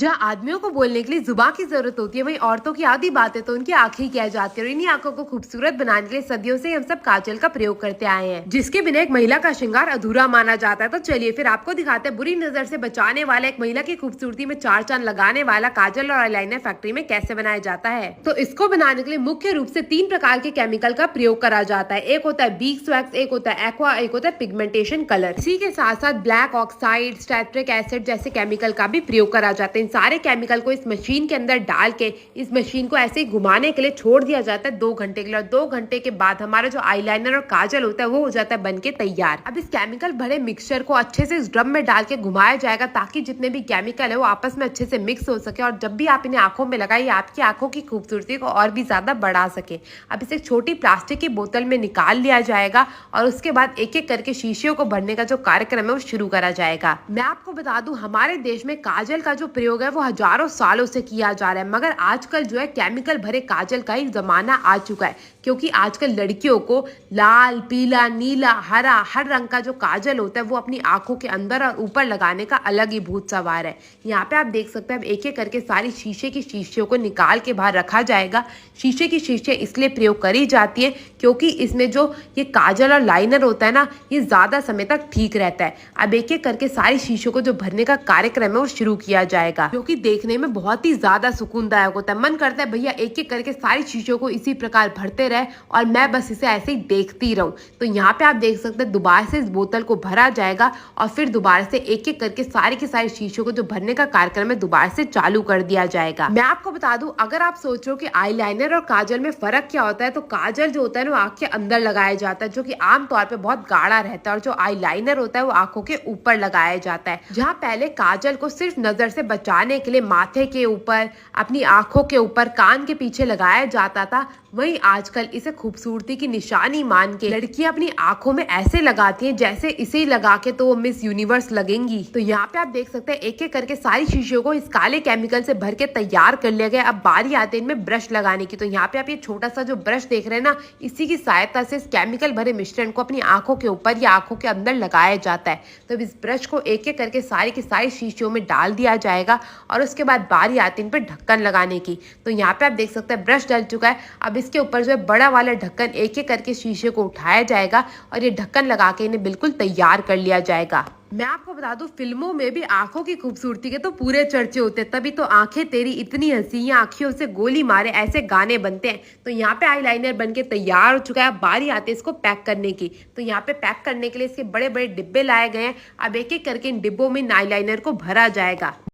जहाँ आदमियों को बोलने के लिए जुबान की जरूरत होती है, वहीं औरतों की आधी बातें तो उनकी आंखें ही कह जाती है। और इन्हीं आंखों को खूबसूरत बनाने के लिए सदियों से हम सब काजल का प्रयोग करते आए हैं, जिसके बिना एक महिला का श्रृंगार अधूरा माना जाता है। तो चलिए फिर आपको दिखाते हैं बुरी नजर से बचाने वाला, एक महिला की खूबसूरती में चार चांद लगाने वाला काजल और आईलाइनर फैक्ट्री में कैसे बनाया जाता है। तो इसको बनाने के लिए मुख्य रूप से 3 प्रकार के केमिकल का प्रयोग करा जाता है। एक होता है बीक्स वैक्स, एक होता है एक्वा, एक होता है पिगमेंटेशन कलर। इसी के साथ साथ ब्लैक ऑक्साइड, स्टेट्रिक एसिड जैसे केमिकल का भी प्रयोग करा जाता है। इन सारे केमिकल को इस मशीन के अंदर डाल के इस मशीन को ऐसे ही घुमाने के लिए छोड़ दिया जाता है 2 घंटे के लिए। और 2 घंटे के बाद हमारा जो आईलाइनर और काजल होता है वो हो जाता है बनके तैयार। अब इस केमिकल भरे मिक्सचर को अच्छे से इस ड्रम में डाल के घुमाया जाएगा, ताकि जितने भी केमिकल है वो आपस में अच्छे से मिक्स हो सके। और जब भी आप इन्हें आंखों में लगाइए, आपकी आंखों की खूबसूरती को और भी ज्यादा बढ़ा सके। अब इसे छोटी प्लास्टिक की बोतल में निकाल लिया जाएगा और उसके बाद एक एक करके शीशियों को भरने का जो कार्यक्रम है वो शुरू करा जाएगा। मैं आपको बता दूं, हमारे देश में काजल का जो प्रयोग है वो हजारों सालों से किया जा रहा है, मगर आजकल जो है केमिकल भरे काजल का ही जमाना आ चुका है। क्योंकि आजकल लड़कियों को लाल, पीला, नीला, हरा, हर रंग का जो काजल होता है वो अपनी आंखों के अंदर और ऊपर लगाने का अलग ही भूत सवार है। यहाँ पे आप देख सकते हैं, अब एक एक करके सारी शीशे की शीशियों को निकाल के बाहर रखा जाएगा। शीशे की शीशे इसलिए प्रयोग करी जाती है क्योंकि इसमें जो ये काजल और लाइनर होता है ना, ये ज्यादा समय तक ठीक रहता है। अब एक एक करके सारी शीशों को जो भरने का कार्यक्रम है वो शुरू किया जाएगा, जो कि देखने में बहुत ही ज्यादा सुकूनदायक होता है। मन करता है भैया एक एक करके सारी शीशों को इसी प्रकार भरते रहे और मैं बस इसे ऐसे ही देखती रहूं। तो यहाँ पे आप देख सकते हैं दोबारा से इस बोतल को भरा जाएगा और फिर दोबारा से एक एक करके सारी की सारी शीशों को जो भरने का कार्यक्रम है दोबारा से चालू कर दिया जाएगा। मैं आपको बता दूं, अगर आप सोच रहे हो कि आईलाइनर और काजल में फर्क क्या होता है, तो काजल जो होता है ना आंख के अंदर लगाया जाता है, जो कि आमतौर पर बहुत गाढ़ा रहता है। और जो आईलाइनर होता है वो आंखों के ऊपर लगाया जाता है। जहाँ पहले काजल को सिर्फ नजर से बचाने के लिए माथे के ऊपर, अपनी आंखों के ऊपर, कान के पीछे लगाया जाता था, वहीं आजकल इसे खूबसूरती की निशानी मान के लड़कियां अपनी आंखों में ऐसे लगाती हैं जैसे इसे लगा के तो वो मिस यूनिवर्स लगेंगी। तो यहाँ पे आप देख सकते हैं एक एक करके सारी शीशियों को इस काले केमिकल से भर के तैयार कर लिया गया। अब बारी आती है इनमें ब्रश लगाने की। तो यहाँ पे आप ये छोटा सा जो ब्रश देख रहे हैं ना, इसी की सहायता से इस केमिकल भरे मिश्रण को अपनी आंखों के ऊपर या आंखों के अंदर लगाया जाता है। तो इस ब्रश को एक एक करके सारी की सारी शीशियों में डाल दिया जाएगा और उसके बाद बारी आती है इन पर ढक्कन लगाने की। तो यहाँ पे आप देख सकते हैं ब्रश डल चुका है। अब इसके ऊपर जो है बड़ा वाला ढक्कन एक एक करके शीशे को उठाया जाएगा और ये ढक्कन लगा के इन्हें बिल्कुल तैयार कर लिया जाएगा। मैं आपको बता दूं, फिल्मों में भी आंखों की खूबसूरती के तो पूरे चर्चे होते हैं। तभी तो आंखें तेरी इतनी हंसी, आंखियों से गोली मारे, ऐसे गाने बनते हैं। तो यहाँ पे आईलाइनर बनके तैयार हो चुका है। अब बारी आती है इसको पैक करने की। तो यहाँ पे पैक करने के लिए इसके बड़े बड़े डिब्बे लाए गए हैं। अब एक एक करके इन डिब्बों में आईलाइनर को भरा जाएगा।